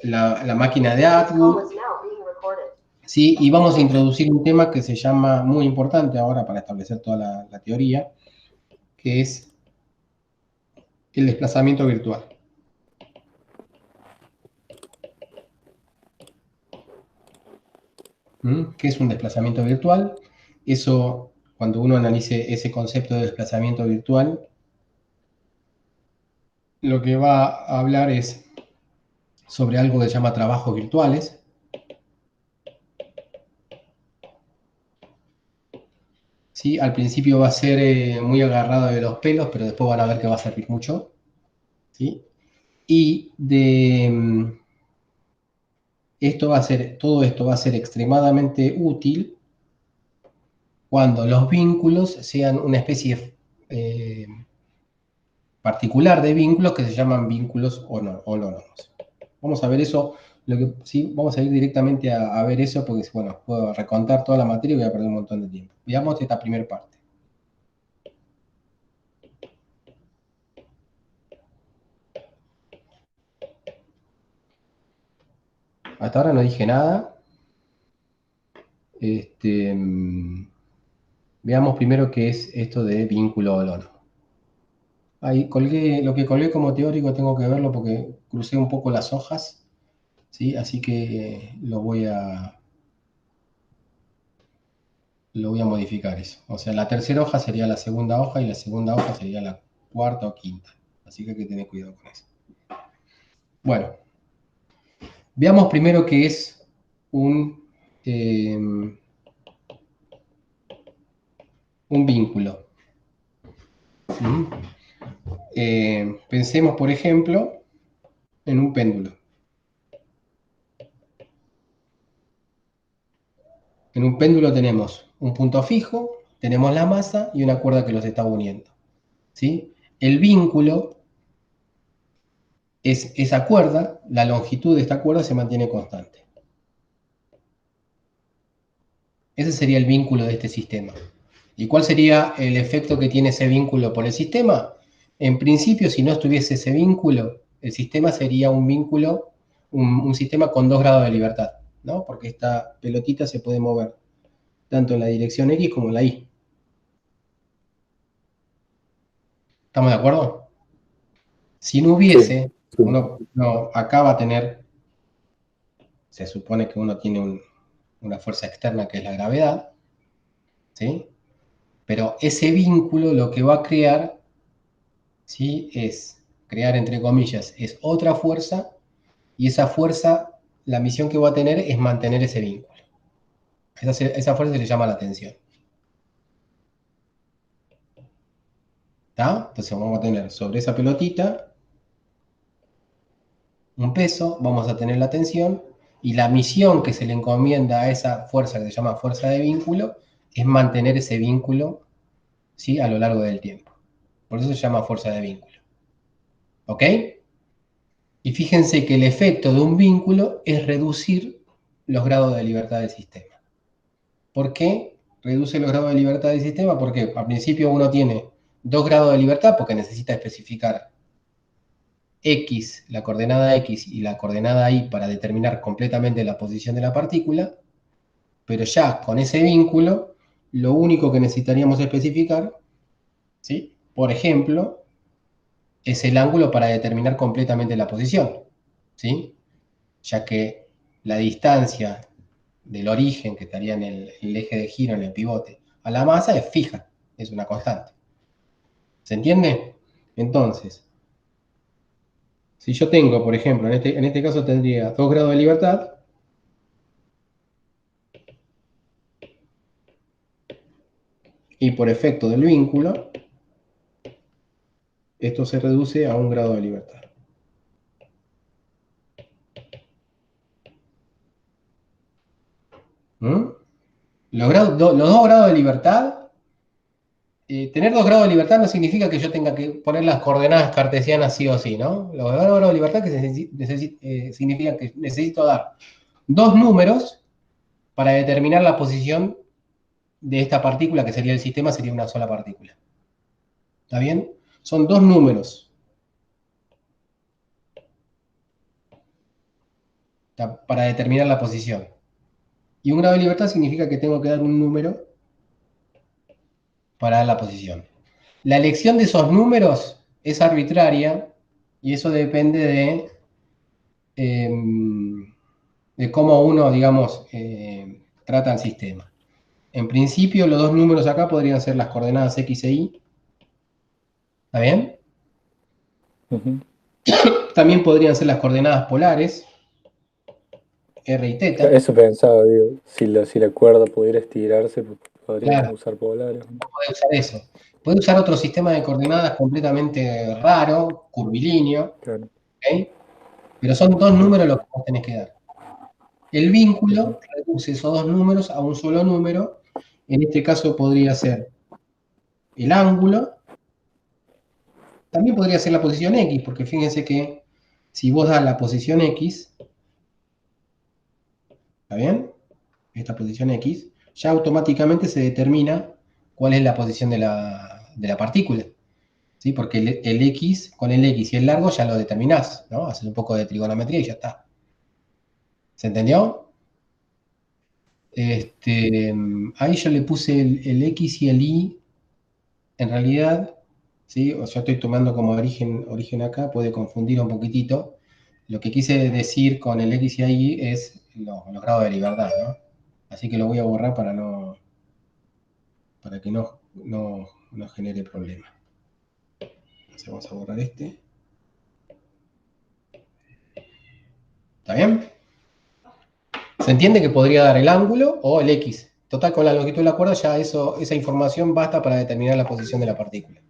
la máquina de Atwood. Sí, y vamos a introducir un tema que se llama, muy importante ahora para establecer toda la teoría, que es el desplazamiento virtual. ¿Qué es un desplazamiento virtual? Eso, cuando uno analice ese concepto de desplazamiento virtual, lo que va a hablar es sobre algo que se llama trabajos virtuales. ¿Sí? Al principio va a ser muy agarrado de los pelos, pero después van a ver que va a servir mucho. ¿Sí? Y todo esto va a ser extremadamente útil cuando los vínculos sean una especie particular de vínculos que se llaman vínculos holónomos. Vamos a ver eso, sí, vamos a ir directamente a ver eso porque, bueno, puedo recontar toda la materia y voy a perder un montón de tiempo. Veamos esta primera parte. Hasta ahora no dije nada. Veamos primero qué es esto de vínculo holónomo. Ahí colgué, lo que colgué como teórico tengo que verlo porque crucé un poco las hojas, ¿sí? Así que lo voy a modificar eso. O sea, la tercera hoja sería la segunda hoja y la segunda hoja sería la cuarta o quinta. Así que hay que tener cuidado con eso. Bueno, veamos primero qué es eh, un vínculo. Pensemos, por ejemplo, en un péndulo. En un péndulo tenemos un punto fijo, tenemos la masa y una cuerda que los está uniendo. ¿Sí? El vínculo es esa cuerda, la longitud de esta cuerda se mantiene constante. Ese sería el vínculo de este sistema. ¿Y cuál sería el efecto que tiene ese vínculo por el sistema? En principio, si no estuviese ese vínculo, el sistema sería un vínculo, un sistema con 2 grados de libertad, ¿no? Porque esta pelotita se puede mover tanto en la dirección X como en la Y. ¿Estamos de acuerdo? Si no Sí, hubiese, sí. acá va a tener, se supone que uno tiene una fuerza externa que es la gravedad, ¿sí? Pero ese vínculo lo que va a crear, ¿sí? Es crear, entre comillas, es otra fuerza, y esa fuerza, la misión que va a tener es mantener ese vínculo. Esa fuerza se le llama la tensión. ¿Está? Entonces vamos a tener sobre esa pelotita un peso, vamos a tener la tensión, y la misión que se le encomienda a esa fuerza que se llama fuerza de vínculo es mantener ese vínculo, ¿sí? A lo largo del tiempo. Por eso se llama fuerza de vínculo. ¿Ok? Y fíjense que el efecto de un vínculo es reducir los grados de libertad del sistema. ¿Por qué reduce los grados de libertad del sistema? Porque al principio uno tiene 2 grados de libertad porque necesita especificar X, la coordenada X y la coordenada Y para determinar completamente la posición de la partícula, pero ya con ese vínculo, lo único que necesitaríamos especificar, ¿sí? Por ejemplo, es el ángulo para determinar completamente la posición, ¿sí? Ya que la distancia del origen, que estaría en el eje de giro, en el pivote, a la masa es fija, es una constante. ¿Se entiende? Entonces, si yo tengo, por ejemplo, en este caso tendría 2 grados de libertad, y por efecto del vínculo, esto se reduce a 1 grado de libertad. ¿Mm? Los 2 grados de libertad, tener 2 grados de libertad no significa que yo tenga que poner las coordenadas cartesianas sí o sí, ¿no? Los 2 grados de libertad significa que necesito dar 2 números para determinar la posición de esta partícula, que sería el sistema, sería una sola partícula. ¿Está bien? Son 2 números. para determinar la posición. Y un grado de libertad significa que tengo que dar un número para dar la posición. La elección de esos números es arbitraria y eso depende de cómo uno, digamos, trata el sistema. En principio, los dos números acá podrían ser las coordenadas X e Y. ¿Está bien? También podrían ser las coordenadas polares, R y θ. Eso pensaba, digo, si la cuerda pudiera estirarse, podríamos Claro, usar polares. puede usar eso. Puede usar otro sistema de coordenadas completamente raro, curvilíneo, Claro. ¿ok? Pero son dos números los que vos tenés que dar. El vínculo reduce esos dos números a un solo número. En este caso podría ser el ángulo. También podría ser la posición X, porque fíjense que si vos das la posición X, ¿está bien? Esta posición X, ya automáticamente se determina cuál es la posición de la partícula. ¿Sí? Porque el X, con el X y el largo ya lo determinás, ¿no? Haces un poco de trigonometría y ya está. ¿Se entendió? Ahí yo le puse el X y el Y, en realidad, ¿sí? O sea, estoy tomando como origen acá, puede confundir un poquitito. Lo que quise decir con el X y Y es los grados de libertad, ¿no? Así que lo voy a borrar para que no genere problema. Entonces vamos a borrar este. ¿Está bien? Se entiende que podría dar el ángulo o el X. Total, con la longitud de la cuerda ya esa información basta para determinar la posición de la partícula.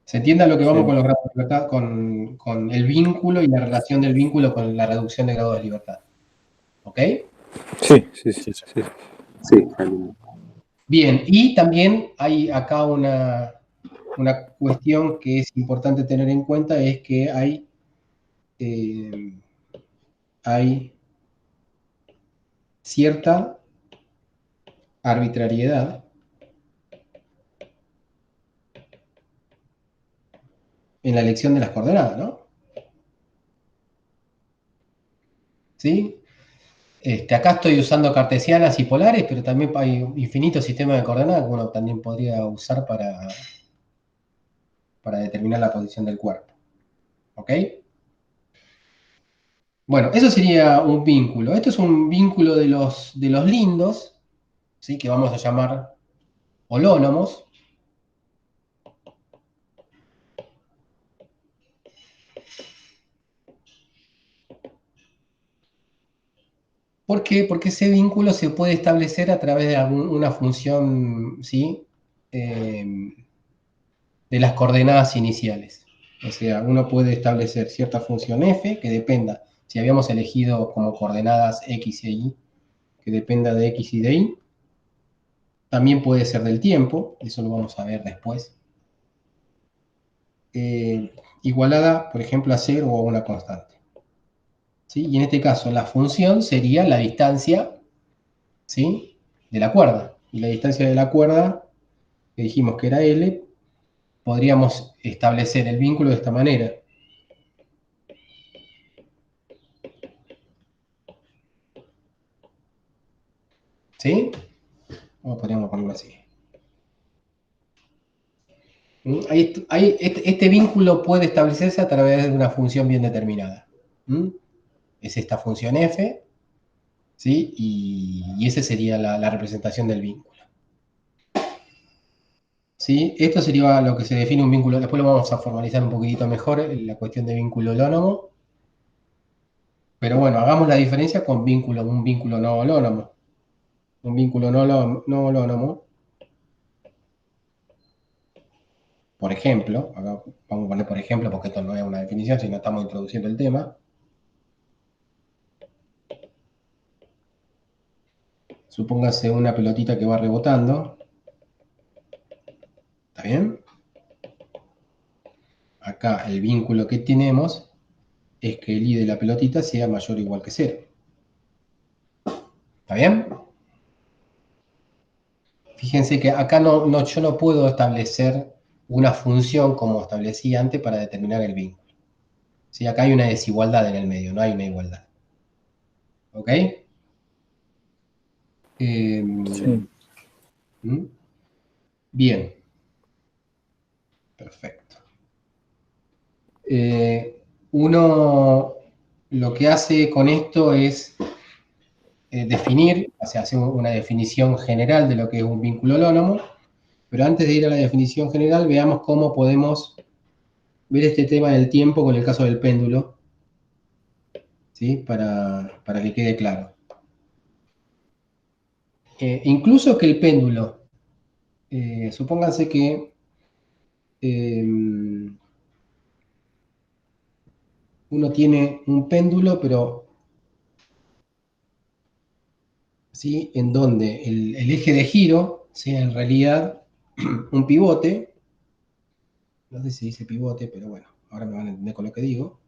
¿Se entiende a lo que vamos Sí, con los grados de libertad? Con el vínculo y la relación del vínculo con la reducción de grados de libertad. ¿Ok? sí, sí, sí, sí. Sí, Alumno. Bien, y también hay acá una cuestión que es importante tener en cuenta, es que hay cierta arbitrariedad en la elección de las coordenadas, ¿no? ¿Sí? Acá estoy usando cartesianas y polares, pero también hay infinitos sistemas de coordenadas que uno también podría usar para determinar la posición del cuerpo. ¿Ok? Bueno, eso sería un vínculo. Esto es un vínculo de los lindos, ¿sí? Que vamos a llamar holónomos. ¿Por qué? Porque ese vínculo se puede establecer a través de una función, ¿sí? De las coordenadas iniciales. O sea, uno puede establecer cierta función f que dependa, si habíamos elegido como coordenadas x e y, que dependa de x y de y. También puede ser del tiempo, eso lo vamos a ver después. Igualada, por ejemplo, a 0 o a una constante. ¿Sí? Y en este caso, la función sería la distancia, ¿sí? De la cuerda. Y la distancia de la cuerda, que dijimos que era L, podríamos establecer el vínculo de esta manera. ¿Sí? O podríamos ponerlo así. Este vínculo puede establecerse a través de una función bien determinada. Es esta función f, ¿sí? Y esa sería la representación del vínculo. ¿Sí? Esto sería lo que se define un vínculo. Después lo vamos a formalizar un poquitito mejor, la cuestión de vínculo holónomo. Pero bueno, hagamos la diferencia con un vínculo no holónomo. Un vínculo no holónomo, por ejemplo, acá vamos a poner por ejemplo porque esto no es una definición, sino estamos introduciendo el tema. Supóngase una pelotita que va rebotando. ¿Está bien? Acá el vínculo que tenemos es que el I de la pelotita sea mayor o igual que 0. ¿Está bien? Fíjense que acá yo no puedo establecer una función como establecí antes para determinar el vínculo. ¿Sí? Acá hay una desigualdad en el medio, no hay una igualdad. ¿Ok? Eh, Sí. Bien, perfecto. Uno lo que hace con esto es definir, o sea, hacer una definición general de lo que es un vínculo holónomo, pero antes de ir a la definición general, veamos cómo podemos ver este tema del tiempo con el caso del péndulo, ¿sí? Para que quede claro. Incluso que el péndulo, supónganse que uno tiene un péndulo, pero ¿sí? En donde el eje de giro sea en realidad un pivote, no sé si dice pivote, pero bueno, ahora me van a entender con lo que digo,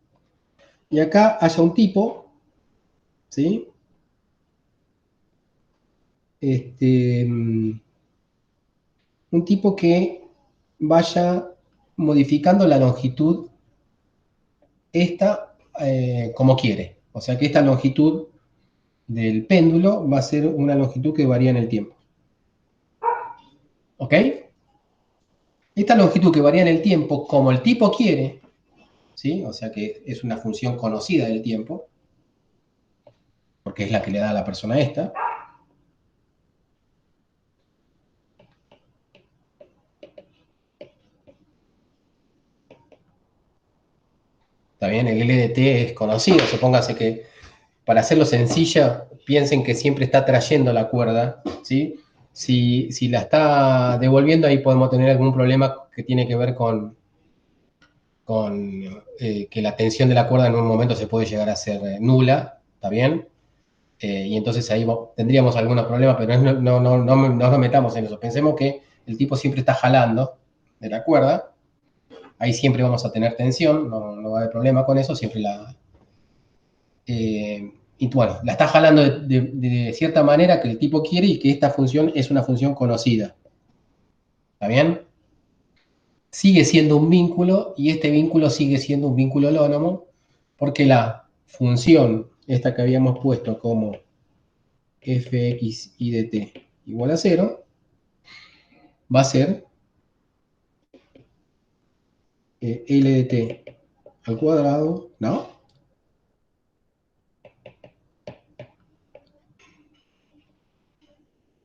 y acá haya un tipo, ¿sí? Este, un tipo que vaya modificando la longitud esta como quiere. O sea que esta longitud del péndulo va a ser una longitud que varía en el tiempo. ¿Ok? Esta longitud que varía en el tiempo, como el tipo quiere, ¿sí? O sea que es una función conocida del tiempo, porque es la que le da a la persona esta. También el LDT es conocido, supóngase que para hacerlo sencilla, piensen que siempre está trayendo la cuerda, ¿sí? Si la está devolviendo, ahí podemos tener algún problema que tiene que ver con que la tensión de la cuerda en un momento se puede llegar a ser nula, ¿está bien? Y entonces ahí tendríamos algunos problemas, pero no nos metamos en eso. Pensemos que el tipo siempre está jalando de la cuerda, ahí siempre vamos a tener tensión, no va a haber problema con eso, siempre la... y bueno, la está jalando de cierta manera que el tipo quiere y que esta función es una función conocida. ¿Está bien? Sigue siendo un vínculo y este vínculo sigue siendo un vínculo holónomo porque la función, esta que habíamos puesto como fx y de t igual a 0, va a ser L de t al cuadrado, ¿no?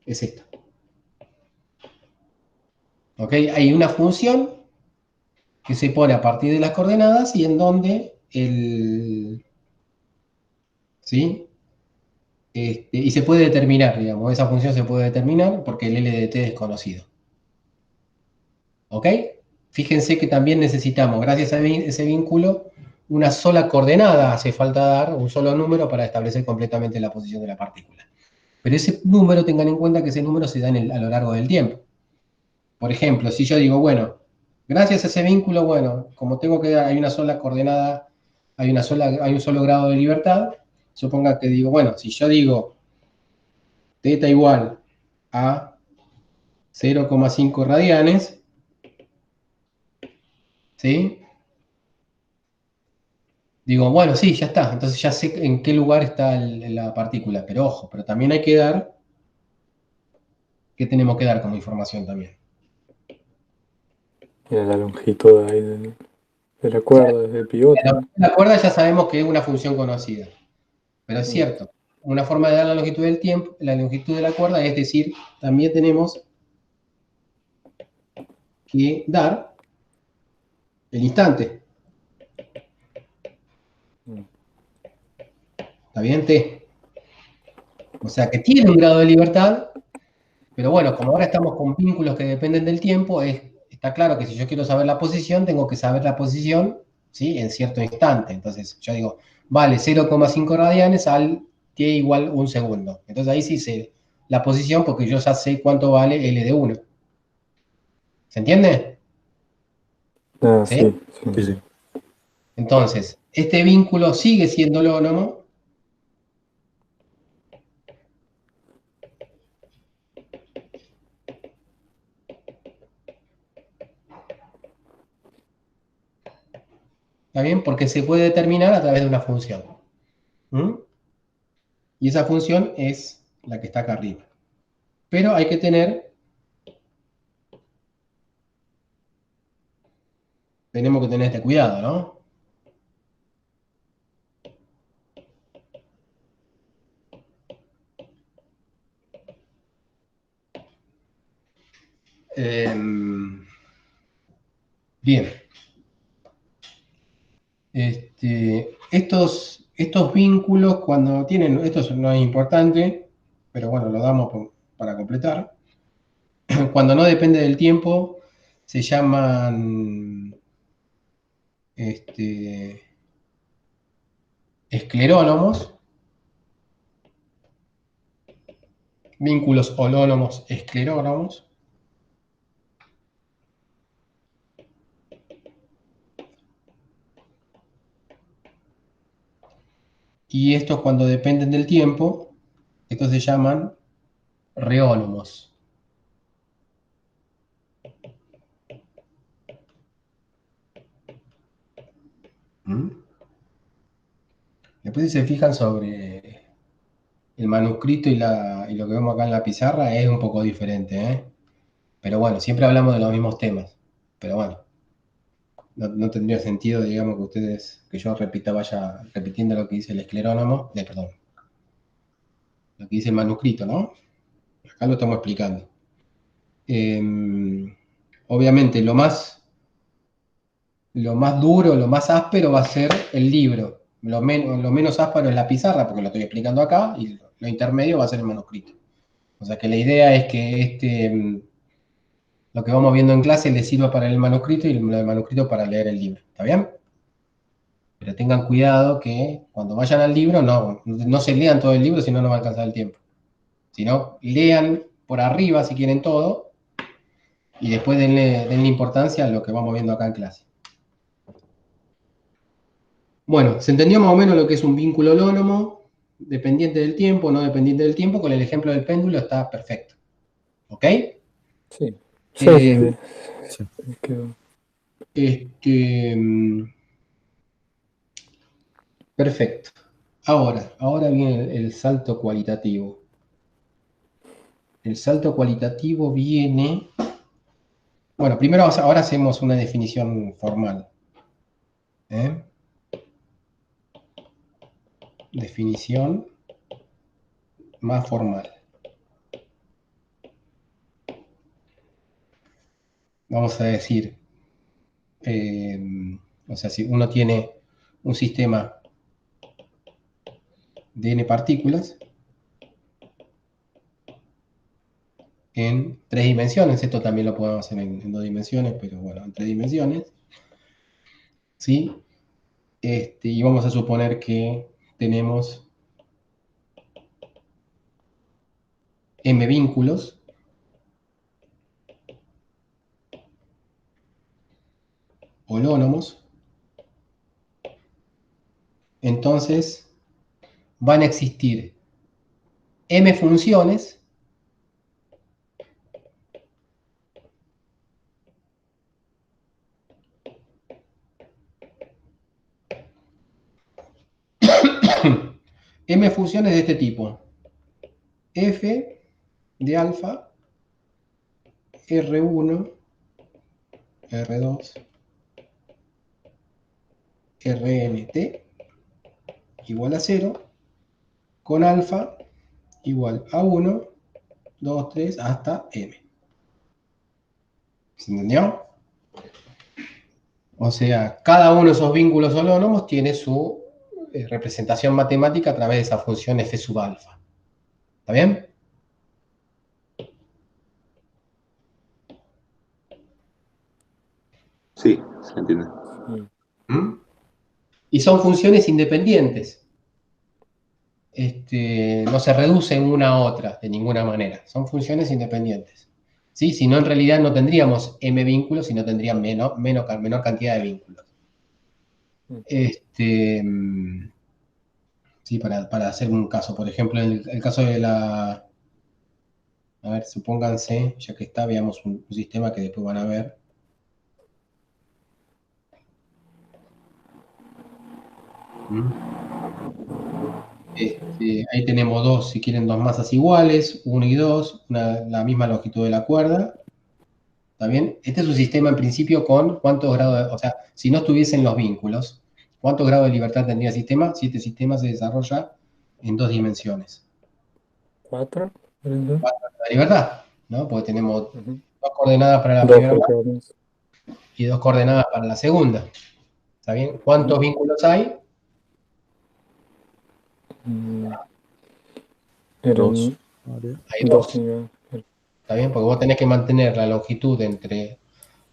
Es esto. ¿Ok? Hay una función que se pone a partir de las coordenadas y en donde ¿sí? Y se puede determinar, digamos, esa función se puede determinar porque el L de t es conocido. ¿Ok? Fíjense que también necesitamos, gracias a ese vínculo, una sola coordenada hace falta dar, un solo número para establecer completamente la posición de la partícula. Pero ese número, tengan en cuenta que ese número se da a lo largo del tiempo. Por ejemplo, si yo digo, bueno, gracias a ese vínculo, bueno, como tengo que dar, hay una sola coordenada, hay un solo grado de libertad, suponga que digo, bueno, si yo digo θ igual a 0,5 radianes, ¿sí? Digo, bueno, sí, ya está. Entonces ya sé en qué lugar está la partícula. Pero ojo, pero también hay que dar, ¿qué tenemos que dar como información también? Mira la longitud ahí de la cuerda, desde el pivote, ¿no? La cuerda ya sabemos que es una función conocida. Pero es Mm. cierto, una forma de dar la longitud del tiempo, la longitud de la cuerda, es decir, también tenemos que dar el instante. Mm. ¿Está bien? T. O sea que tiene un grado de libertad, pero bueno, como ahora estamos con vínculos que dependen del tiempo, está claro que si yo quiero saber la posición, tengo que saber la posición, ¿sí? En cierto instante. Entonces yo digo, vale 0,5 radianes al t igual un segundo. Entonces ahí sí sé la posición porque yo ya sé cuánto vale L de 1. ¿Se entiende? Ah, ¿Sí? sí, sí. Sí, sí. Entonces, este vínculo sigue siendo holónomo, ¿está bien? Porque se puede determinar a través de una función. ¿Mm? Y esa función es la que está acá arriba. Pero hay que tenemos que tener este cuidado, ¿no? Bien. Estos vínculos, cuando tienen, esto no es importante, pero bueno, lo damos para completar. Cuando no depende del tiempo, se llaman esclerónomos, vínculos holónomos esclerónomos. Y estos, cuando dependen del tiempo, estos se llaman reónomos. ¿Mm? Después, si se fijan sobre el manuscrito y lo que vemos acá en la pizarra, es un poco diferente, ¿eh? Pero bueno, siempre hablamos de los mismos temas. Pero bueno, no tendría sentido, digamos, que yo vaya repitiendo lo que dice el esclerónomo, perdón, lo que dice el manuscrito, ¿no? Acá lo estamos explicando. Obviamente, lo más duro, lo más áspero va a ser el libro. Lo menos áspero es la pizarra, porque lo estoy explicando acá, y lo intermedio va a ser el manuscrito. O sea que la idea es que lo que vamos viendo en clase le sirva para el manuscrito y el manuscrito para leer el libro. ¿Está bien? Pero tengan cuidado que cuando vayan al libro no se lean todo el libro, si no, no va a alcanzar el tiempo. Si no, lean por arriba si quieren todo y después denle importancia a lo que vamos viendo acá en clase. Bueno, se entendió más o menos lo que es un vínculo holónomo, dependiente del tiempo, no dependiente del tiempo. Con el ejemplo del péndulo está perfecto. ¿Ok? Sí, sí, sí, Eh, Sí. quedó. este, perfecto. Ahora viene el salto cualitativo. El salto cualitativo viene. Bueno, primero ahora hacemos una definición formal. ¿Eh? Definición más formal. Vamos a decir, o sea, si uno tiene un sistema de n partículas en 3 dimensiones, esto también lo podemos hacer en 2 dimensiones, pero bueno, en 3 dimensiones, ¿sí? Y vamos a suponer que tenemos m vínculos, holónomos, entonces van a existir m funciones m funciones de este tipo. F de alfa, R1, R2, RNT igual a 0, con alfa igual a 1, 2, 3, hasta m. ¿Se entendió? O sea, cada uno de esos vínculos holónomos tiene su representación matemática a través de esa función f sub alfa. ¿Está bien? Sí, se entiende. Sí. ¿Mm? Y son funciones independientes. No se reducen una a otra de ninguna manera. Son funciones independientes. ¿Sí? Si no, en realidad no tendríamos m vínculos, sino tendrían menor cantidad de vínculos. Sí, para hacer un caso. Por ejemplo, en el caso de la. A ver, supónganse, ya que está, veamos un sistema que después van a ver. ¿Mm? Ahí tenemos dos, si quieren, dos masas iguales, 1 y 2, la misma longitud de la cuerda. ¿Está bien? Este es un sistema en principio con cuántos grados, o sea, si no estuviesen los vínculos, ¿cuántos grados de libertad tendría el sistema? Si este sistema se desarrolla en dos dimensiones. ¿Cuatro? ¿Pueden ser? La libertad, ¿no? Porque tenemos Ujú. dos coordenadas para la Dos primera por masa cada mes. y dos coordenadas para la segunda. ¿Está bien? ¿Cuántos Ujú. vínculos hay? Mm, Dos. Eran Área. Hay dos dos. tenía. ¿Está bien? Porque vos tenés que mantener la longitud entre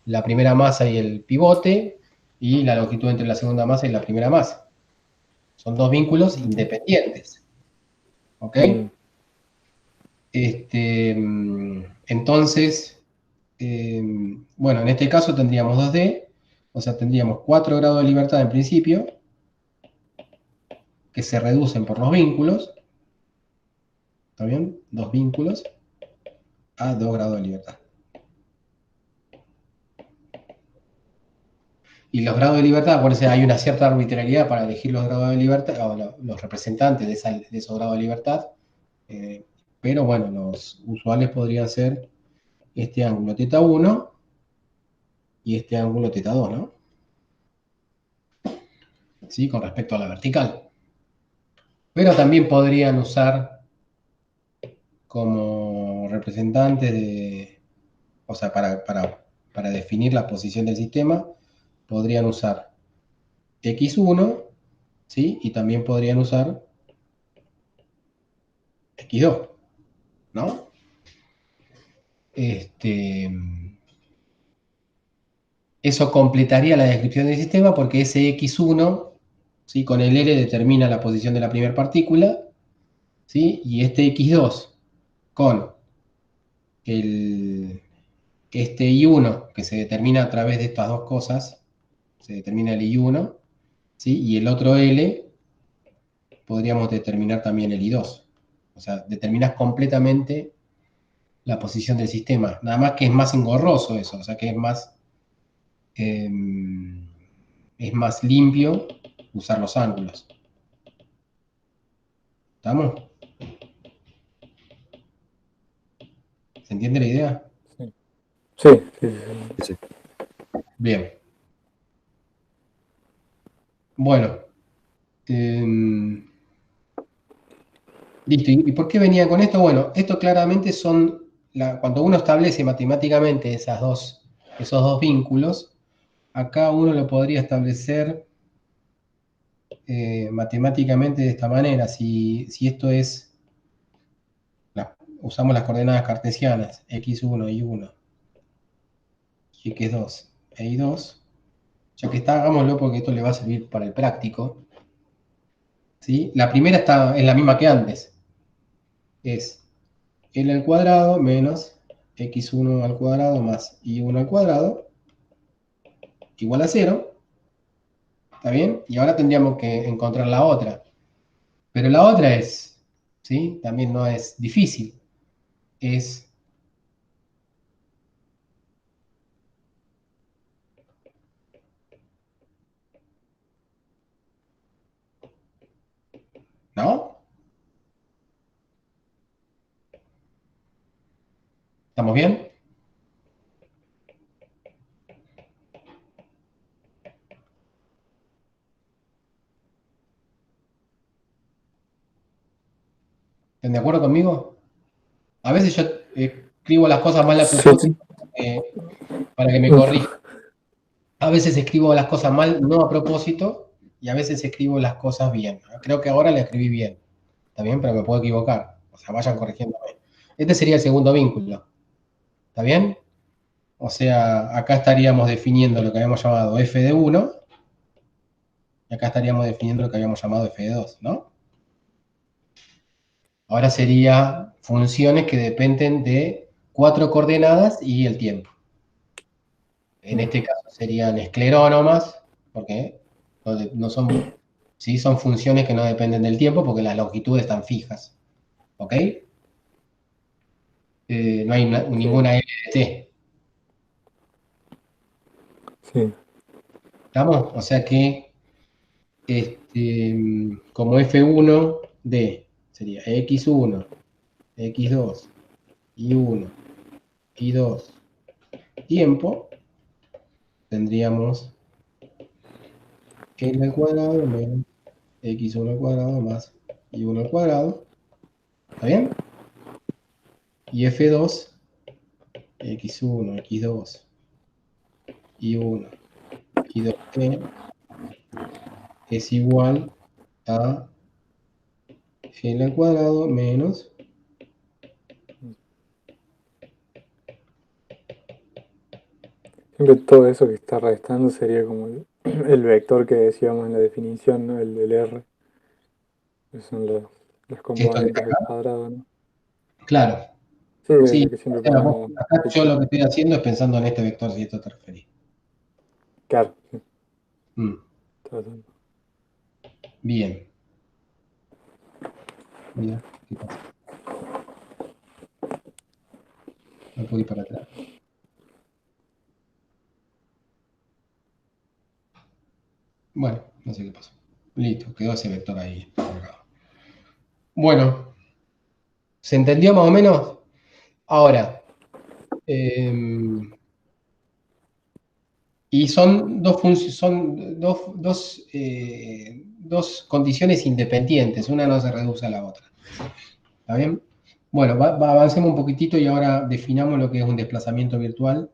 la primera masa y el pivote y la longitud entre la segunda masa y la primera masa. Son dos vínculos independientes. ¿Ok? Mm, Entonces, bueno, en este caso tendríamos 2D, o sea, tendríamos 4 grados de libertad en principio, que se reducen por los vínculos, ¿está bien? Dos vínculos a 2 grados de libertad. Y los grados de libertad, acuérdense, hay una cierta arbitrariedad para elegir los grados de libertad, o los representantes de esos grados de libertad, pero bueno, los usuales podrían ser este ángulo θ1 y este ángulo θ2, ¿no? ¿Sí? Con respecto a la vertical. Pero también podrían usar como representantes de, o sea, para definir la posición del sistema, podrían usar x1, ¿sí? Y también podrían usar x2, ¿no? Eso completaría la descripción del sistema porque ese x1, ¿sí? Con el L determina la posición de la primera partícula, ¿sí? Y este x2 con el, este I1, que se determina a través de estas dos cosas, se determina el I1, ¿sí? Y el otro L, podríamos determinar también el I2. O sea, determinas completamente la posición del sistema. Nada más que es más engorroso eso, o sea que eh, es más limpio usar los ángulos. ¿Estamos? ¿Se entiende la idea? sí. Sí, sí, sí, Sí. Bien. Bueno. eh, Listo. ¿Y por qué venía con esto? Bueno, esto claramente son, cuando uno establece matemáticamente esos dos vínculos, acá uno lo podría establecer matemáticamente de esta manera. Si esto es, usamos las coordenadas cartesianas, x1, y1, y x2, e y2, ya que está, hagámoslo porque esto le va a servir para el práctico. ¿Sí? La primera es la misma que antes. Es L al cuadrado menos x1 al cuadrado más y1 al cuadrado igual a 0. ¿Está bien? Y ahora tendríamos que encontrar la otra. Pero la otra ¿sí? También no es difícil. Es, ¿no? ¿Estamos bien? ¿Están de acuerdo conmigo? A veces yo escribo las cosas mal a sí. propósito para que me corrija. A veces escribo las cosas mal, no a propósito, y a veces escribo las cosas bien. Creo que ahora la escribí bien. ¿Está bien? Pero me puedo equivocar. O sea, vayan corrigiéndome. Este sería el segundo vínculo. ¿Está bien? O sea, acá estaríamos definiendo lo que habíamos llamado f de 1 y acá estaríamos definiendo lo que habíamos llamado f de 2, ¿no? Ahora sería funciones que dependen de cuatro coordenadas y el tiempo. En Mm, este caso serían esclerónomas, porque no son, sí, son funciones que no dependen del tiempo porque las longitudes están fijas. ¿Ok? No hay ok, ninguna L de t. sí. ¿Estamos? O sea que como F1 de, sería x1, x2, y1, y2, tiempo, tendríamos l al cuadrado menos x1 al cuadrado más y1 al cuadrado. ¿Está bien? Y f2, x1, x2, y1, y2t es igual a l al cuadrado menos Siempre todo eso que está restando sería como el vector que decíamos en la definición, ¿no? El del R, que son las esto que está componentes del acá. cuadrado, ¿no? Claro, Sí, sí. lo que O siempre sea, ponemos acá yo X. lo que estoy haciendo es pensando en este vector, si esto te referís. Claro, sí, Mm, total. bien. Mira, ¿qué pasa? No puedo ir para atrás. Bueno, no sé qué pasó. Listo, quedó ese vector ahí cargado. Bueno, ¿se entendió más o menos? Ahora, y son dos condiciones independientes, una no se reduce a la otra. ¿Está bien? Bueno, avancemos un poquitito y ahora definamos lo que es un desplazamiento virtual.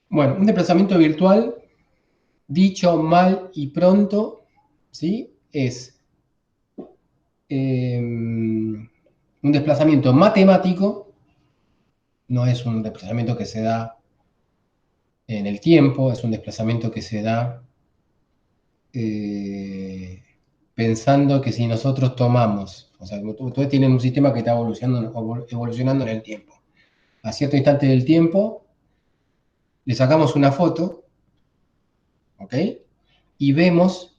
Bueno, un desplazamiento virtual, dicho mal y pronto, ¿sí? Es un desplazamiento matemático, no es un desplazamiento que se da en el tiempo, es un desplazamiento que se da eh, pensando que si nosotros tomamos, o sea, ustedes tienen un sistema que está evolucionando en el tiempo. A cierto instante del tiempo, le sacamos una foto, ¿ok? Y vemos,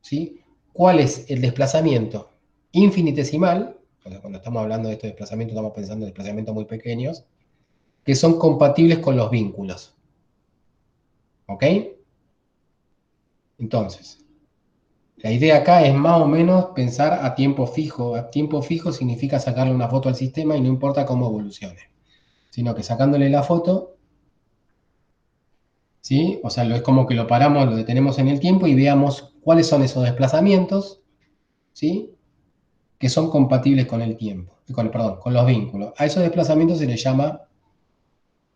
¿sí? ¿Cuál es el desplazamiento infinitesimal? O sea, cuando estamos hablando de estos desplazamientos, estamos pensando en desplazamientos muy pequeños, que son compatibles con los vínculos, ¿ok? Entonces, la idea acá es más o menos pensar a tiempo fijo. A tiempo fijo significa sacarle una foto al sistema y no importa cómo evolucione, sino que sacándole la foto, ¿sí? O sea, es como que lo paramos, lo detenemos en el tiempo y veamos cuáles son esos desplazamientos, ¿sí? Que son compatibles con el tiempo, perdón, con los vínculos. A esos desplazamientos se les llama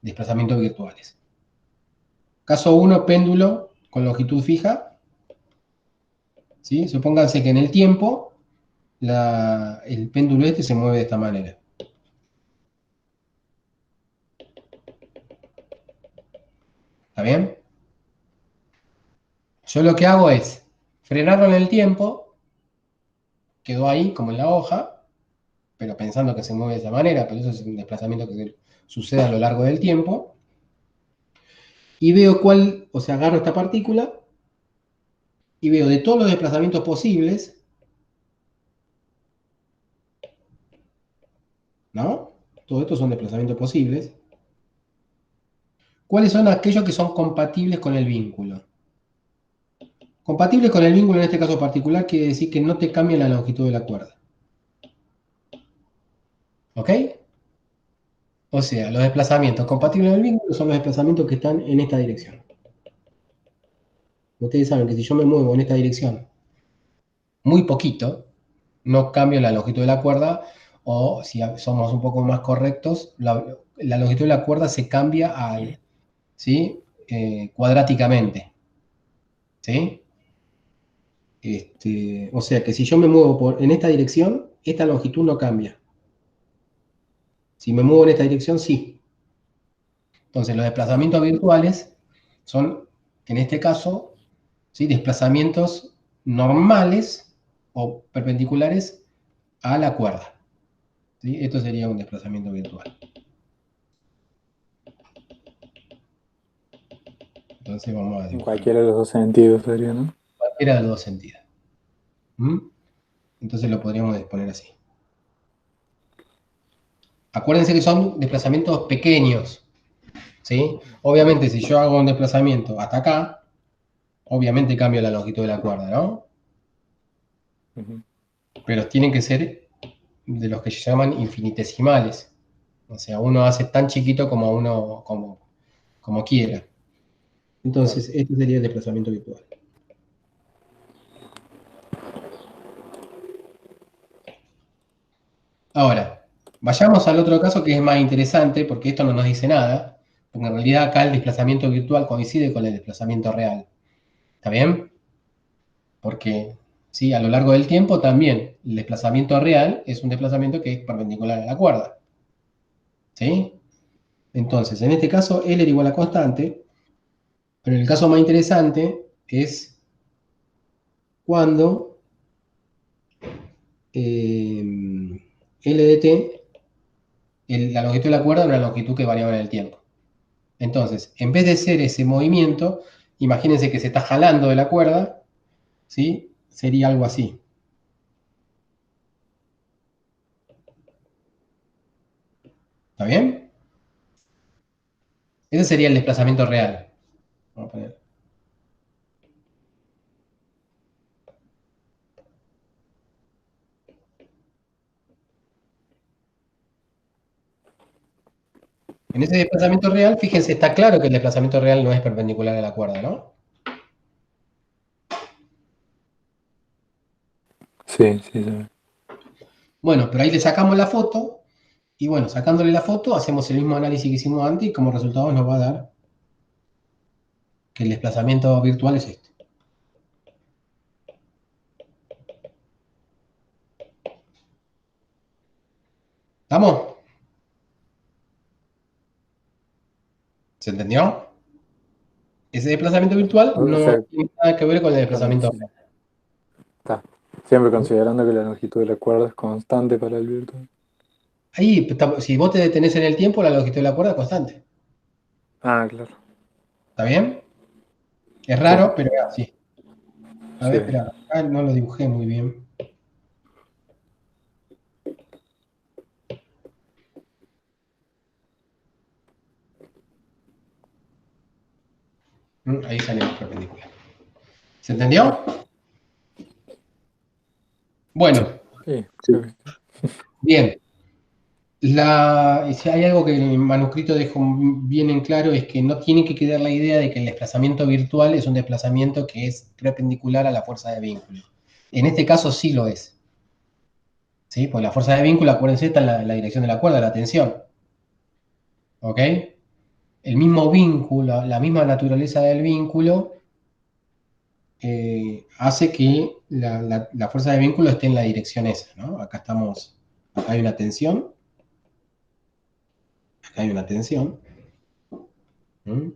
desplazamientos virtuales. Caso 1, péndulo con longitud fija, ¿sí? Supónganse que en el tiempo el péndulo este se mueve de esta manera. ¿Está bien? Yo lo que hago es frenarlo en el tiempo, quedó ahí como en la hoja, pero pensando que se mueve de esa manera, pero eso es un desplazamiento que sucede a lo largo del tiempo, y veo cuál, o sea, agarro esta partícula y veo de todos los desplazamientos posibles, ¿no? Todos estos son desplazamientos posibles. ¿Cuáles son aquellos que son compatibles con el vínculo? Compatibles con el vínculo en este caso particular quiere decir que no te cambia la longitud de la cuerda. ¿Ok? O sea, los desplazamientos compatibles con el vínculo son los desplazamientos que están en esta dirección. Ustedes saben que si yo me muevo en esta dirección muy poquito, no cambio la longitud de la cuerda, o si somos un poco más correctos, la longitud de la cuerda se cambia ¿sí? Cuadráticamente. ¿Sí? O sea que si yo me muevo en esta dirección, esta longitud no cambia. Si me muevo en esta dirección, sí. Entonces, los desplazamientos virtuales son, en este caso, ¿sí? Desplazamientos normales o perpendiculares a la cuerda. ¿Sí? Esto sería un desplazamiento virtual. Entonces vamos a En dibujarlo. cualquiera de los dos sentidos sería, ¿no? Cualquiera de los dos sentidos. ¿Mm? Entonces lo podríamos poner así. Acuérdense que son desplazamientos pequeños, ¿sí? Obviamente, si yo hago un desplazamiento hasta acá, obviamente cambio la longitud de la cuerda, ¿no? Ujú. Pero tienen que ser de los que se llaman infinitesimales. O sea, uno hace tan chiquito como uno como quiera. Claro. Entonces, este sería el desplazamiento virtual. Ahora, vayamos al otro caso que es más interesante, porque esto no nos dice nada, porque en realidad acá el desplazamiento virtual coincide con el desplazamiento real. ¿Está bien? Porque, sí, a lo largo del tiempo también el desplazamiento real es un desplazamiento que es perpendicular a la cuerda. ¿Sí? Entonces, en este caso, L era igual a constante, pero el caso más interesante es cuando L de t, la longitud de la cuerda, es una longitud que variaba en el tiempo. Entonces, en vez de ser ese movimiento, imagínense que se está jalando de la cuerda, ¿sí? Sería algo así. ¿Está bien? Ese sería el desplazamiento real. Vamos a poner. En ese desplazamiento real, fíjense, está claro que el desplazamiento real no es perpendicular a la cuerda, ¿no? Sí, sí, sí. Bueno, pero ahí le sacamos la foto, y bueno, sacándole la foto, hacemos el mismo análisis que hicimos antes, y como resultado nos va a dar que el desplazamiento virtual es este. ¿Estamos? ¿Se entendió? Ese desplazamiento virtual O no sea, tiene nada que ver con el desplazamiento sí, real. está. Siempre considerando que la longitud de la cuerda es constante para el virtual. Ahí, si vos te detenés en el tiempo, la longitud de la cuerda es constante. Ah, claro. ¿Está bien? Es Sí, raro, pero es así. A ver, sí. espera, acá no lo dibujé muy bien. Ahí sale la perpendicular. ¿Se entendió? Sí, Bueno, sí, creo que sí. bien. Si hay algo que el manuscrito dejó bien en claro es que no tiene que quedar la idea de que el desplazamiento virtual es un desplazamiento que es perpendicular a la fuerza de vínculo. En este caso sí lo es. ¿Sí? Pues la fuerza de vínculo, acuérdense, está en la dirección de la cuerda, la tensión. ¿Ok? El mismo vínculo, la misma naturaleza del vínculo hace que la fuerza de vínculo esté en la dirección esa, ¿no? Acá hay una tensión, acá hay una tensión. ¿Mm?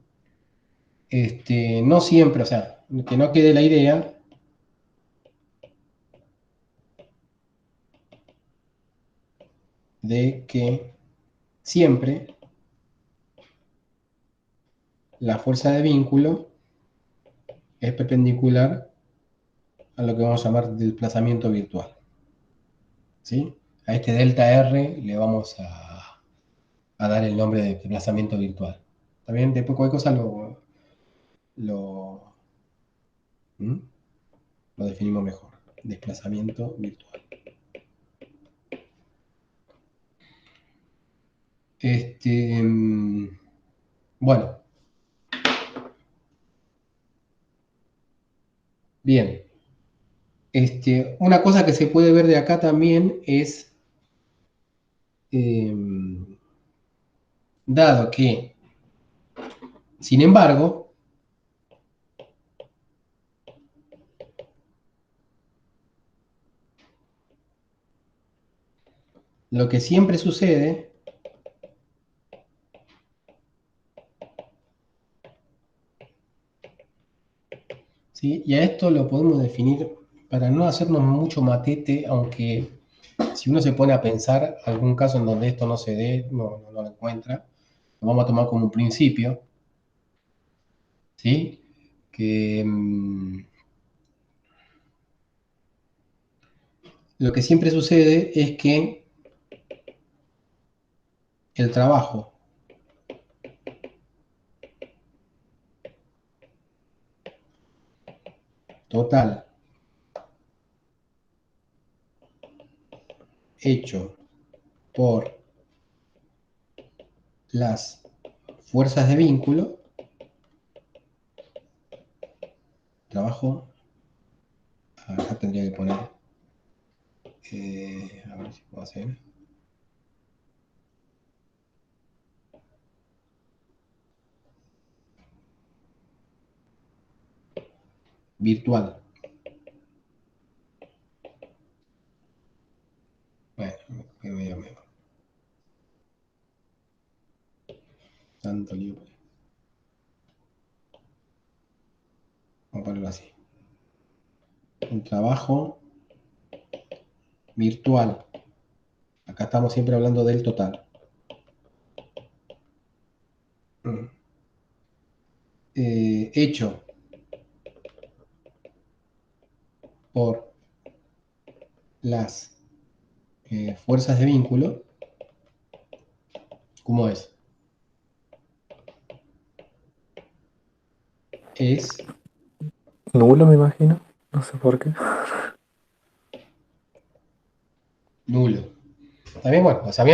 No siempre, o sea, que no quede la idea de que siempre la fuerza de vínculo es perpendicular a lo que vamos a llamar desplazamiento virtual. ¿Sí? A este delta R le vamos a dar el nombre de desplazamiento virtual. También después cualquier cosa lo, ¿Mm? lo definimos mejor. Desplazamiento virtual. Bueno, bien. Una cosa que se puede ver de acá también es, dado que, sin embargo, lo que siempre sucede, ¿sí? Y a esto lo podemos definir para no hacernos mucho matete, aunque si uno se pone a pensar algún caso en donde esto no se dé, no lo encuentra, lo vamos a tomar como un principio, ¿sí? Que lo que siempre sucede es que el trabajo total hecho por las fuerzas de vínculo, trabajo, acá tendría que poner, a ver si puedo hacer, virtual. Bueno, que medio. Tanto lío. Vamos a ponerlo así. Un trabajo virtual. Acá estamos siempre hablando del total. Hecho por las fuerzas de vínculo. ¿Cómo es? Es Nulo, me imagino. No sé por qué. nulo. También, bueno, o sea,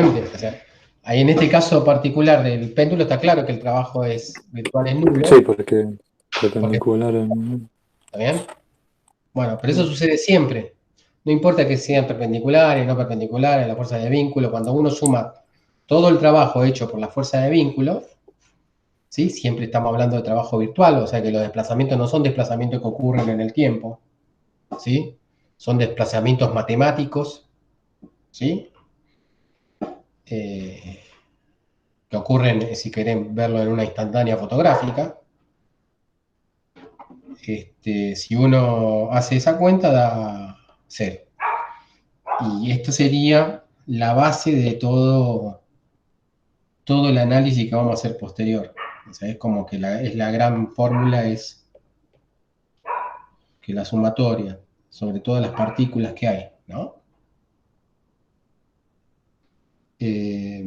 ahí en este caso particular del péndulo está claro que el trabajo virtual es nulo, Sí, porque porque, perpendicular en... ¿está bien? Bueno, pero eso sucede siempre. No importa que sean perpendiculares, no perpendiculares, la fuerza de vínculo, cuando uno suma todo el trabajo hecho por la fuerza de vínculo, ¿sí? Siempre estamos hablando de trabajo virtual, o sea que los desplazamientos no son desplazamientos que ocurren en el tiempo, ¿sí? Son desplazamientos matemáticos, ¿sí? Que ocurren, si querés verlo en una instantánea fotográfica. Si uno hace esa cuenta, da 0. Y esto sería la base de todo el análisis que vamos a hacer posterior. O sea, es como que la gran fórmula es que la sumatoria sobre todas las partículas que hay, ¿no? De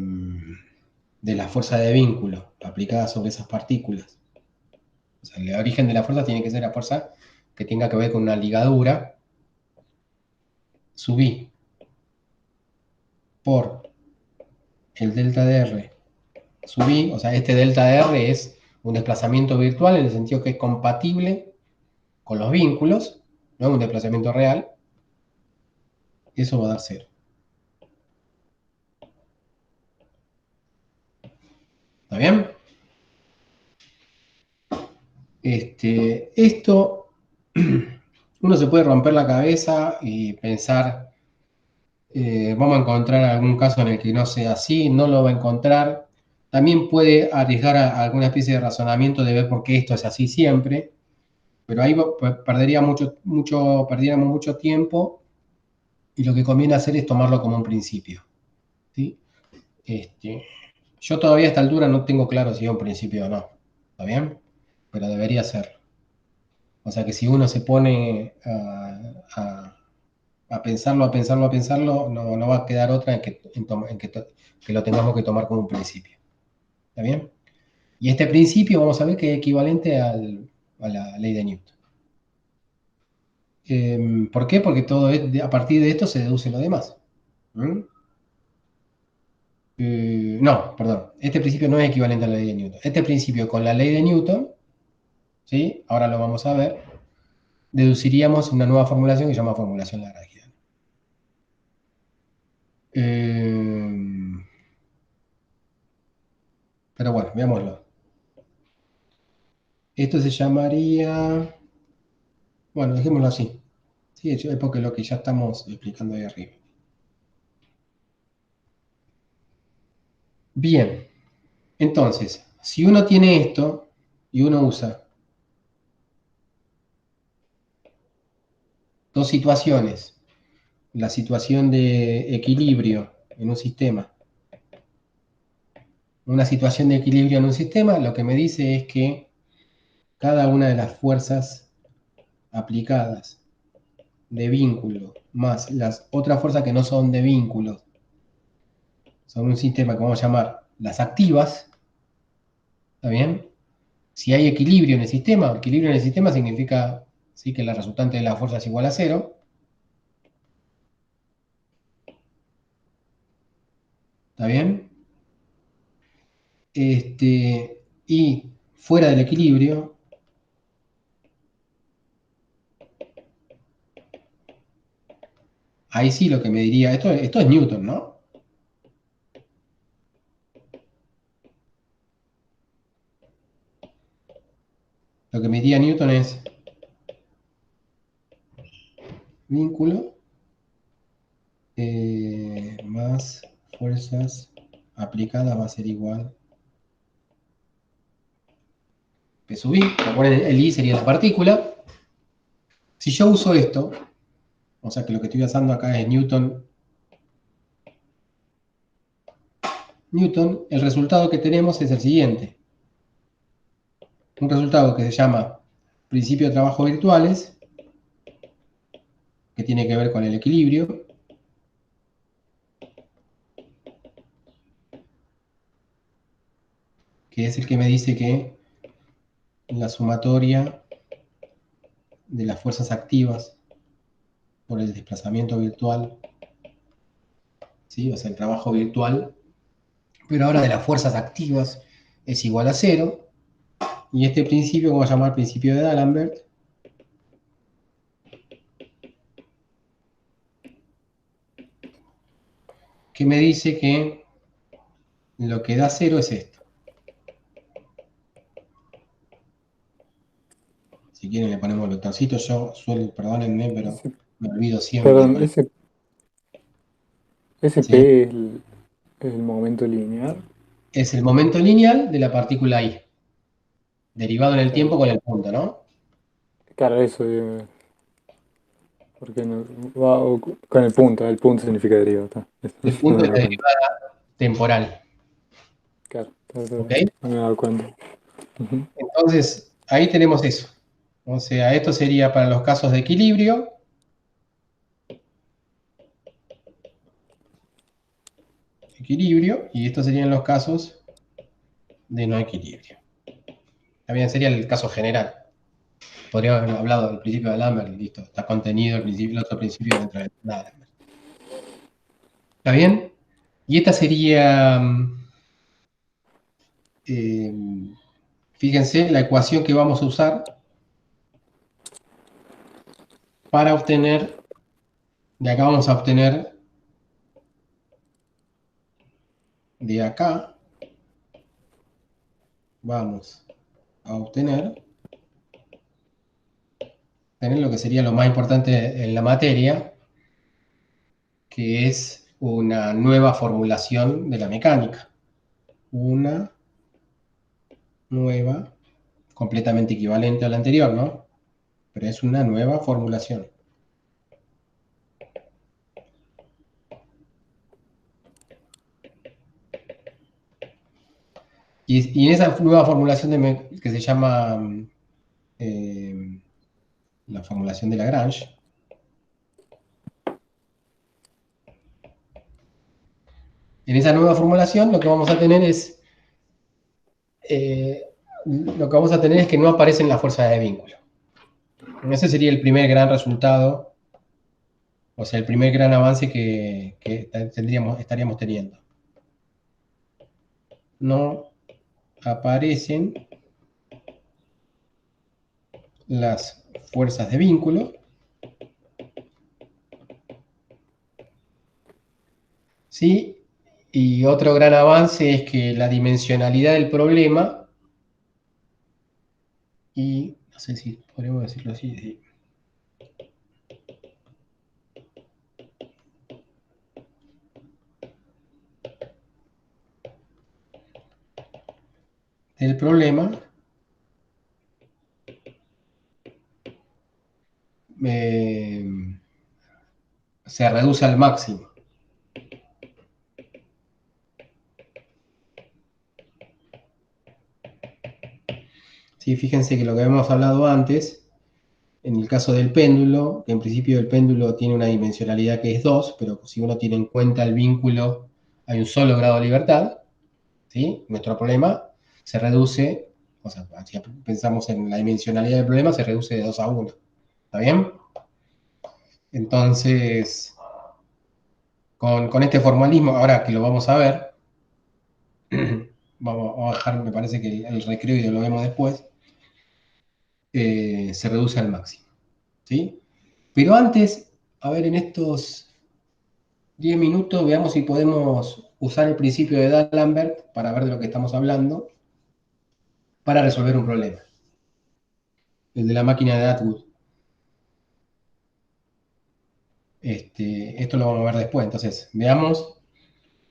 la fuerza de vínculo aplicada sobre esas partículas. O sea, el origen de la fuerza tiene que ser la fuerza que tenga que ver con una ligadura sub I por el delta de R sub I. O sea, este delta de R es un desplazamiento virtual en el sentido que es compatible con los vínculos, no es un desplazamiento real. Eso va a dar 0. ¿Está bien? Esto, uno se puede romper la cabeza y pensar, vamos a encontrar algún caso en el que no sea así, no lo va a encontrar. También puede arriesgar a alguna especie de razonamiento de ver por qué esto es así siempre, pero ahí perderíamos mucho tiempo y lo que conviene hacer es tomarlo como un principio, ¿sí? Yo todavía a esta altura no tengo claro si es un principio o no, ¿está bien? Pero debería ser. O sea que si uno se pone a pensarlo, no va a quedar otra que lo tengamos que tomar como un principio. ¿Está bien? Y este principio vamos a ver que es equivalente a la ley de Newton. ¿Por qué? Porque a partir de esto se deduce lo demás. No, perdón. Este principio no es equivalente a la ley de Newton. Este principio con la ley de Newton, ¿sí? Ahora lo vamos a ver, deduciríamos una nueva formulación que se llama formulación lagrangiana. Pero bueno, veámoslo. Esto se llamaría... Bueno, dejémoslo así. Sí, es porque lo que ya estamos explicando ahí arriba. Bien. Entonces, si uno tiene esto y uno usa dos situaciones, la situación de equilibrio en un sistema, una situación de equilibrio en un sistema, lo que me dice es que cada una de las fuerzas aplicadas de vínculo más las otras fuerzas que no son de vínculo son un sistema que vamos a llamar las activas, ¿está bien? Si hay equilibrio en el sistema significa, ¿sí?, que la resultante de la fuerza es igual a cero. ¿Está bien? Y fuera del equilibrio, ahí sí lo que me diría, esto es Newton, ¿no? Lo que me diría Newton es vínculo más fuerzas aplicadas va a ser igual P sub I. Recuerden, el I sería la partícula. Si yo uso esto, o sea que lo que estoy usando acá es Newton, el resultado que tenemos es el siguiente. Un resultado que se llama principio de trabajos virtuales, que tiene que ver con el equilibrio, que es el que me dice que la sumatoria de las fuerzas activas por el desplazamiento virtual, ¿sí?, o sea, el trabajo virtual, pero ahora de las fuerzas activas es igual a cero, y este principio vamos a llamar principio de D'Alembert, que me dice que lo que da cero es esto. Si quieren le ponemos los botoncitos, yo suelo, perdónenme, pero me olvido siempre. Perdón, ese ¿Sí? P es el momento lineal. Es el momento lineal de la partícula I, derivado en el Claro, tiempo con el punto, ¿no? claro, eso, porque no, con el punto significa derivada. El No punto me he es la dado cuenta. derivada temporal, Claro, ¿ok? no me he dado cuenta. Ujú. Entonces, ahí tenemos eso. O sea, esto sería para los casos de equilibrio. Y estos serían los casos de no equilibrio. También sería el caso general. Podría haber hablado del principio de Lambert, listo, está contenido el otro principio dentro de Lambert. ¿Está bien? Y esta sería, fíjense, la ecuación que vamos a usar para obtener, de acá vamos a obtener, de acá, vamos a obtener lo que sería lo más importante en la materia, que es una nueva formulación de la mecánica. Una nueva, completamente equivalente a la anterior, ¿no? Pero es una nueva formulación. Y en esa nueva formulación que se llama eh, la formulación de Lagrange, en esa nueva formulación lo que vamos a tener es que no aparecen las fuerzas de vínculo. Ese sería el primer gran resultado, o sea, el primer gran avance que estaríamos teniendo. No aparecen las fuerzas de vínculo, ¿sí? Y otro gran avance es que la dimensionalidad del problema, y no sé si podemos decirlo así, sí, del problema se reduce al máximo. ¿Sí? Fíjense que lo que habíamos hablado antes, en el caso del péndulo, que en principio el péndulo tiene una dimensionalidad que es 2, pero si uno tiene en cuenta el vínculo, hay un solo grado de libertad. ¿sí? Nuestro problema se reduce, o sea, si pensamos en la dimensionalidad del problema, se reduce de 2 a 1. ¿Está bien? Entonces, con este formalismo, ahora que lo vamos a ver, vamos a dejar, me parece que el recreo y lo vemos después, se reduce al máximo, ¿sí? Pero antes, a ver, en estos 10 minutos, veamos si podemos usar el principio de D'Alembert para ver de lo que estamos hablando, para resolver un problema, el de la máquina de Atwood. Esto lo vamos a ver después, entonces, veamos,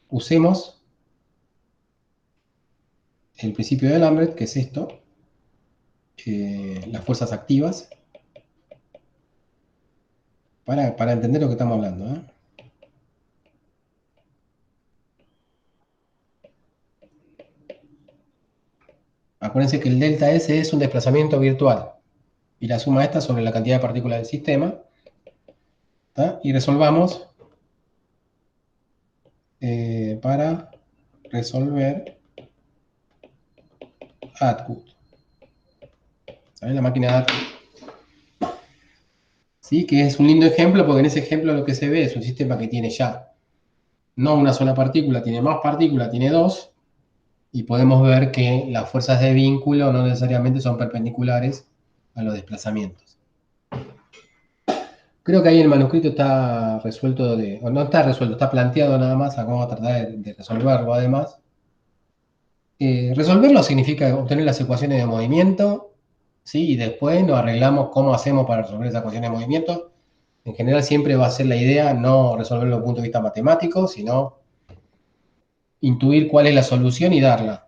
usemos el principio de D'Alembert, que es esto, las fuerzas activas, para entender lo que estamos hablando, ¿eh? Acuérdense que el delta S es un desplazamiento virtual y la suma esta sobre la cantidad de partículas del sistema. ¿Tá? Y resolvamos para resolver Atwood. ¿Saben? La máquina de Atwood. ¿Sí? Que es un lindo ejemplo porque en ese ejemplo lo que se ve es un sistema que tiene ya no una sola partícula, tiene más partículas, tiene dos. Y podemos ver que las fuerzas de vínculo no necesariamente son perpendiculares a los desplazamientos. Creo que ahí el manuscrito está resuelto, o no está resuelto, está planteado nada más. Acá vamos a tratar de resolverlo además. Resolverlo significa obtener las ecuaciones de movimiento, ¿sí? Y después nos arreglamos cómo hacemos para resolver esas ecuaciones de movimiento. En general siempre va a ser la idea no resolverlo desde el punto de vista matemático, sino intuir cuál es la solución y darla,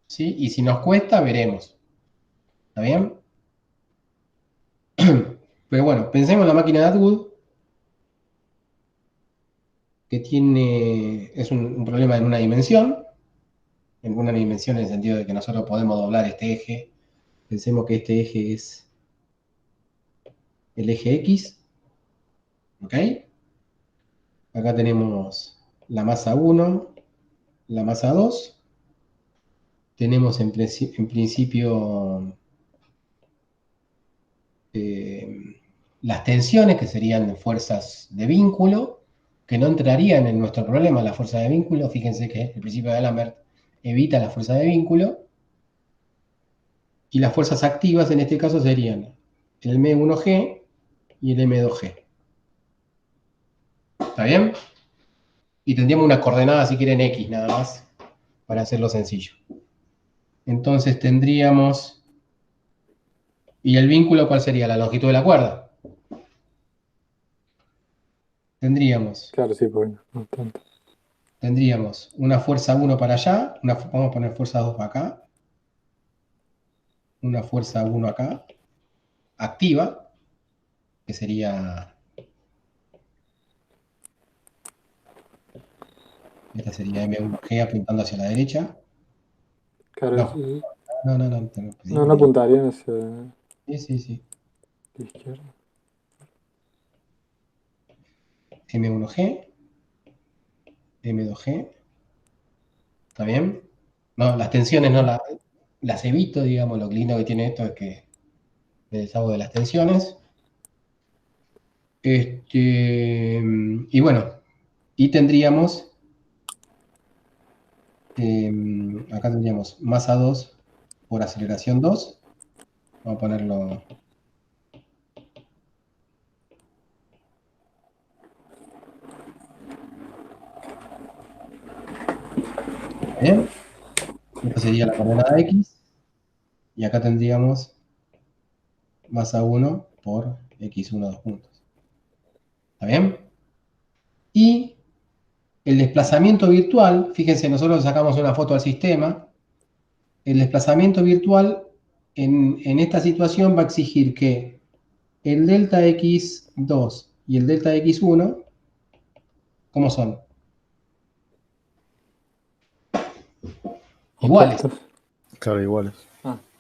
¿sí? Y si nos cuesta, veremos. ¿Está bien? Pero bueno, pensemos en la máquina de Atwood, que es un problema en una dimensión en el sentido de que nosotros podemos doblar este eje. Pensemos que este eje es el eje X, ¿ok? Acá tenemos la masa 1, la masa 2. Tenemos en principio las tensiones, que serían fuerzas de vínculo, que no entrarían en nuestro problema, la fuerza de vínculo. Fíjense que el principio de D'Alembert evita la fuerza de vínculo. Y las fuerzas activas en este caso serían el M1G y el M2G. ¿Está bien? Y tendríamos una coordenada, si quieren, X nada más, para hacerlo sencillo. Entonces tendríamos... ¿Y el vínculo cuál sería? La longitud de la cuerda. Tendríamos... Claro, sí, pues no tanto. Tendríamos una fuerza 1 para allá, vamos a poner fuerza 2 para acá, una fuerza 1 acá, activa, que sería... Esta sería M1G apuntando hacia la derecha. Claro, No, no. no apuntarían hacia Sí. la izquierda. M1G, M2G, ¿está bien? No, las tensiones no las evito, digamos, lo lindo que tiene esto es que me deshago de las tensiones. Y bueno, y tendríamos, acá tendríamos masa 2 por aceleración 2. Vamos a ponerlo... ¿Bien? Esta sería la coordenada X. Y acá tendríamos masa 1 por X1 dos puntos. ¿Está bien? Y el desplazamiento virtual, fíjense, nosotros sacamos una foto al sistema. El desplazamiento virtual en esta situación va a exigir que el delta x2 y el delta x1, ¿cómo son? Iguales. Opuestos. Claro, iguales.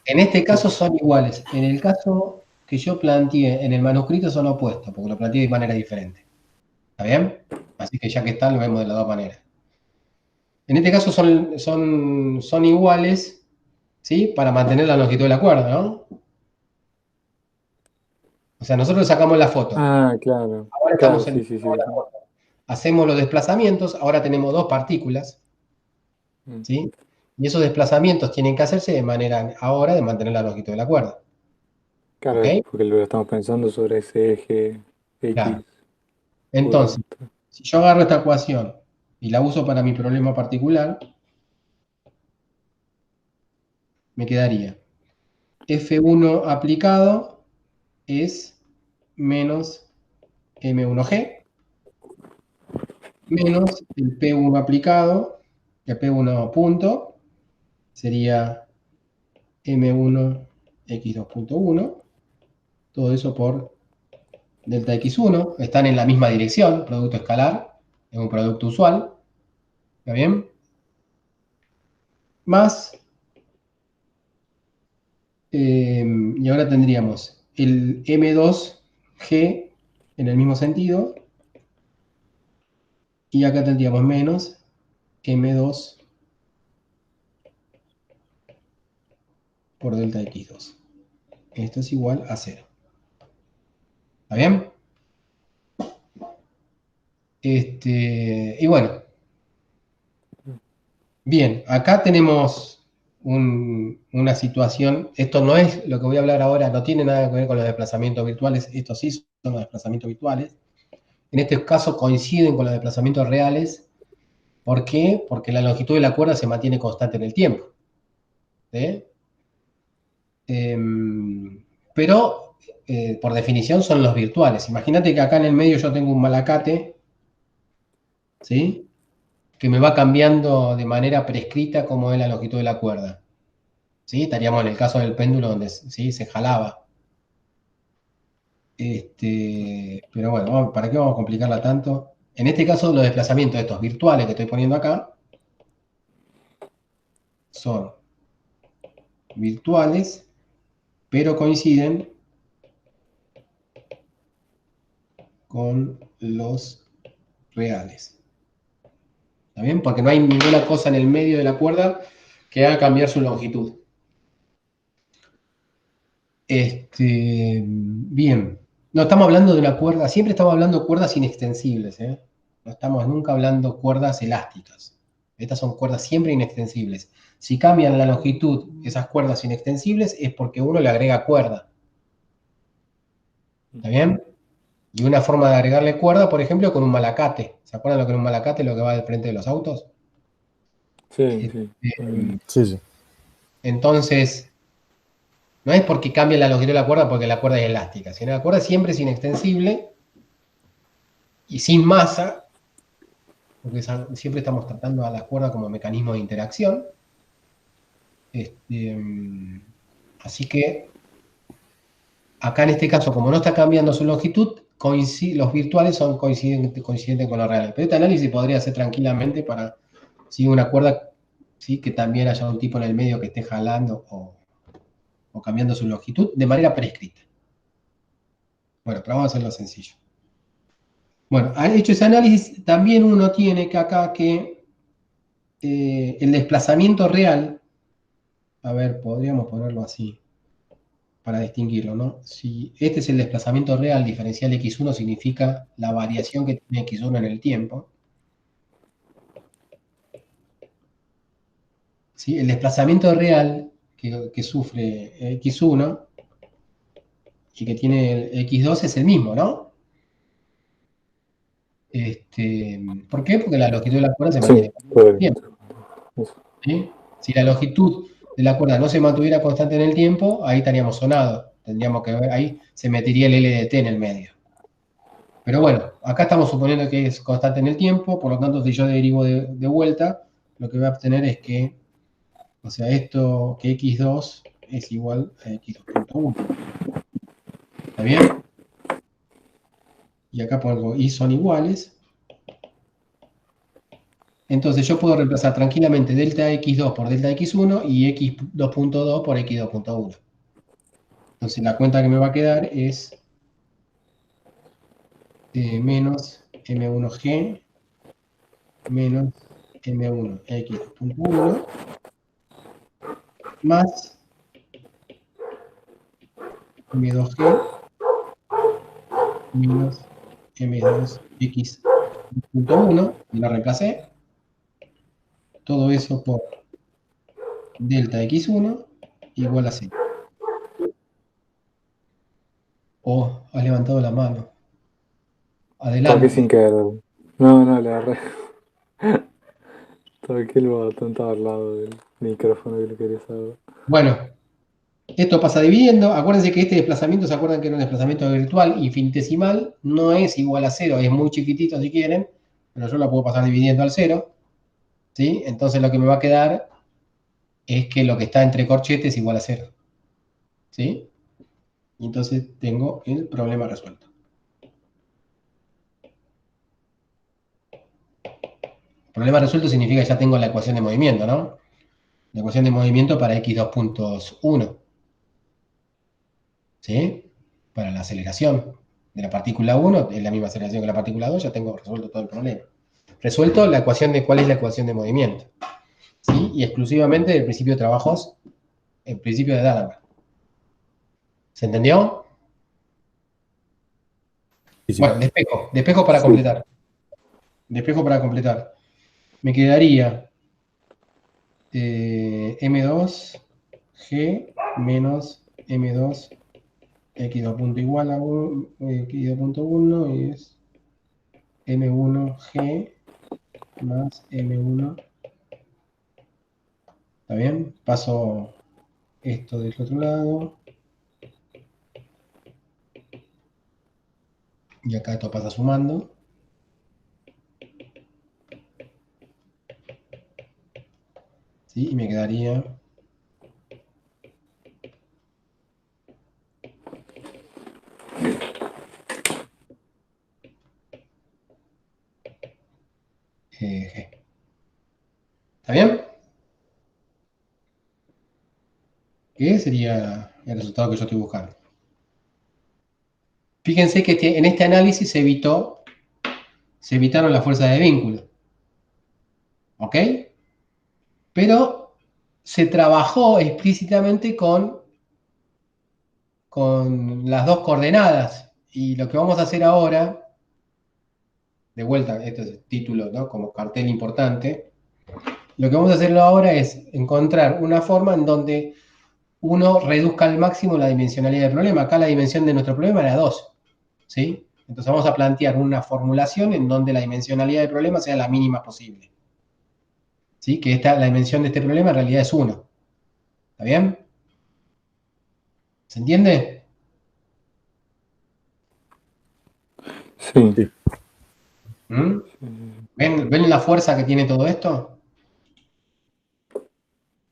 En este caso son iguales. En el caso que yo planteé en el manuscrito son opuestos, porque lo planteé de manera diferente. ¿Está bien? Así que ya que está, lo vemos de las dos maneras. En este caso son iguales, ¿sí? Para mantener la longitud de la cuerda, ¿no? O sea, nosotros sacamos la foto. Ah, claro. Ahora Claro, estamos en sí, sí, sí. la foto. Hacemos los desplazamientos, ahora tenemos dos partículas, Mm. ¿sí? Y esos desplazamientos tienen que hacerse de manera ahora de mantener la longitud de la cuerda. ¿Ok? Claro, porque lo estamos pensando sobre ese eje X. Claro. Entonces, si yo agarro esta ecuación y la uso para mi problema particular, me quedaría F1 aplicado es menos M1G menos el P1 aplicado, el P1 punto, sería M1X2.1, todo eso por delta X1, están en la misma dirección, producto escalar, es un producto usual, ¿está bien? Más, y ahora tendríamos el M2G en el mismo sentido, y acá tendríamos menos M2 por delta X2. Esto es igual a 0. ¿Está bien? Y bueno, bien, acá tenemos una situación, esto no es lo que voy a hablar ahora, no tiene nada que ver con los desplazamientos virtuales, estos sí son los desplazamientos virtuales. En este caso coinciden con los desplazamientos reales. ¿Por qué? Porque la longitud de la cuerda se mantiene constante en el tiempo. ¿Sí? Pero, por definición, son los virtuales. Imagínate que acá en el medio yo tengo un malacate, ¿sí? Que me va cambiando de manera prescrita como es la longitud de la cuerda. ¿Sí? Estaríamos en el caso del péndulo donde ¿sí? Se jalaba. Pero bueno, ¿para qué vamos a complicarla tanto? En este caso, los desplazamientos estos virtuales que estoy poniendo acá son virtuales, pero coinciden con los reales. ¿Está bien? Porque no hay ninguna cosa en el medio de la cuerda que haga cambiar su longitud. Bien. No estamos hablando de una cuerda, siempre estamos hablando de cuerdas inextensibles, ¿eh? No estamos nunca hablando de cuerdas elásticas. Estas son cuerdas siempre inextensibles. Si cambian la longitud esas cuerdas inextensibles es porque uno le agrega cuerda. ¿Está bien? Y una forma de agregarle cuerda, por ejemplo, con un malacate. ¿Se acuerdan lo que es un malacate, lo que va del frente de los autos? Sí, sí. Sí, sí. Entonces, no es porque cambia la longitud de la cuerda porque la cuerda es elástica, sino la cuerda siempre es inextensible y sin masa, porque siempre estamos tratando a la cuerda como mecanismo de interacción. Así que acá en este caso, como no está cambiando su longitud, los virtuales son coincidentes con los reales. Pero este análisis podría ser tranquilamente para una cuerda, ¿sí? Que también haya un tipo en el medio que esté jalando o cambiando su longitud de manera prescrita. Bueno, pero vamos a hacerlo sencillo. Bueno, hecho ese análisis, también uno tiene que acá que el desplazamiento real, a ver, podríamos ponerlo así para distinguirlo, ¿no? Si este es el desplazamiento real, diferencial x1 significa la variación que tiene x1 en el tiempo. ¿Sí? El desplazamiento real que sufre x1 y que tiene el x2 es el mismo, ¿no? ¿Por qué? Porque la longitud de la cuerda se Sí, mantiene puede. bien. ¿Sí? Si la longitud de la cuerda no se mantuviera constante en el tiempo, ahí estaríamos sonados. Tendríamos que ver, ahí se metería el LDT en el medio. Pero bueno, acá estamos suponiendo que es constante en el tiempo, por lo tanto, si yo derivo de vuelta, lo que voy a obtener es que, o sea, esto, que x2 es igual a x2.1. ¿Está bien? Y acá pongo y son iguales. Entonces yo puedo reemplazar tranquilamente delta x2 por delta x1 y x2.2 por x2.1. Entonces la cuenta que me va a quedar es menos m1g menos M1 X.1 más M2G menos M2X.1, y la reemplacé. Todo eso por delta X1 igual a 0. Oh, has levantado la mano. Toqué Adelante. sin querer. No, le agarré. Toqué el botón, estaba al lado del micrófono que lo quería saber. Bueno, esto pasa dividiendo. Acuérdense que este desplazamiento, ¿se acuerdan que era un desplazamiento virtual infinitesimal? No es igual a 0, es muy chiquitito si quieren, pero yo la puedo pasar dividiendo al 0. ¿Sí? Entonces lo que me va a quedar es que lo que está entre corchetes es igual a 0. ¿Sí? Y entonces tengo el problema resuelto. Problema resuelto significa que ya tengo la ecuación de movimiento, ¿no? La ecuación de movimiento para x2.1. ¿Sí? Para la aceleración de la partícula 1, es la misma aceleración que la partícula 2, ya tengo resuelto todo el problema. Resuelto la ecuación de cuál es la ecuación de movimiento. ¿Sí? Y exclusivamente del principio de trabajos, el principio de Dallenberg. ¿Se entendió? Sí, sí. Bueno, despejo para Sí. completar. Despejo para completar. Me quedaría M2G menos M2 X2 punto igual a 1, X2.1 es M1G más M1. ¿Está bien? Paso esto del otro lado. Y acá esto pasa sumando. ¿Sí? Y me quedaría G. ¿Está bien? ¿Qué sería el resultado que yo estoy buscando? Fíjense que en este análisis se evitaron las fuerzas de vínculo. ¿Ok? Pero se trabajó explícitamente con las dos coordenadas. Y lo que vamos a hacer ahora, de vuelta, este es el título, ¿no? Como cartel importante. Lo que vamos a hacerlo ahora es encontrar una forma en donde uno reduzca al máximo la dimensionalidad del problema. Acá la dimensión de nuestro problema era 2. ¿Sí? Entonces vamos a plantear una formulación en donde la dimensionalidad del problema sea la mínima posible. ¿Sí? Que la dimensión de este problema en realidad es 1. ¿Está bien? ¿Se entiende? Sí. Sí. ¿Mm? ¿Ven la fuerza que tiene todo esto?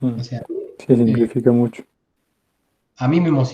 O sea, Sí, simplifica mucho. a mí me emociona.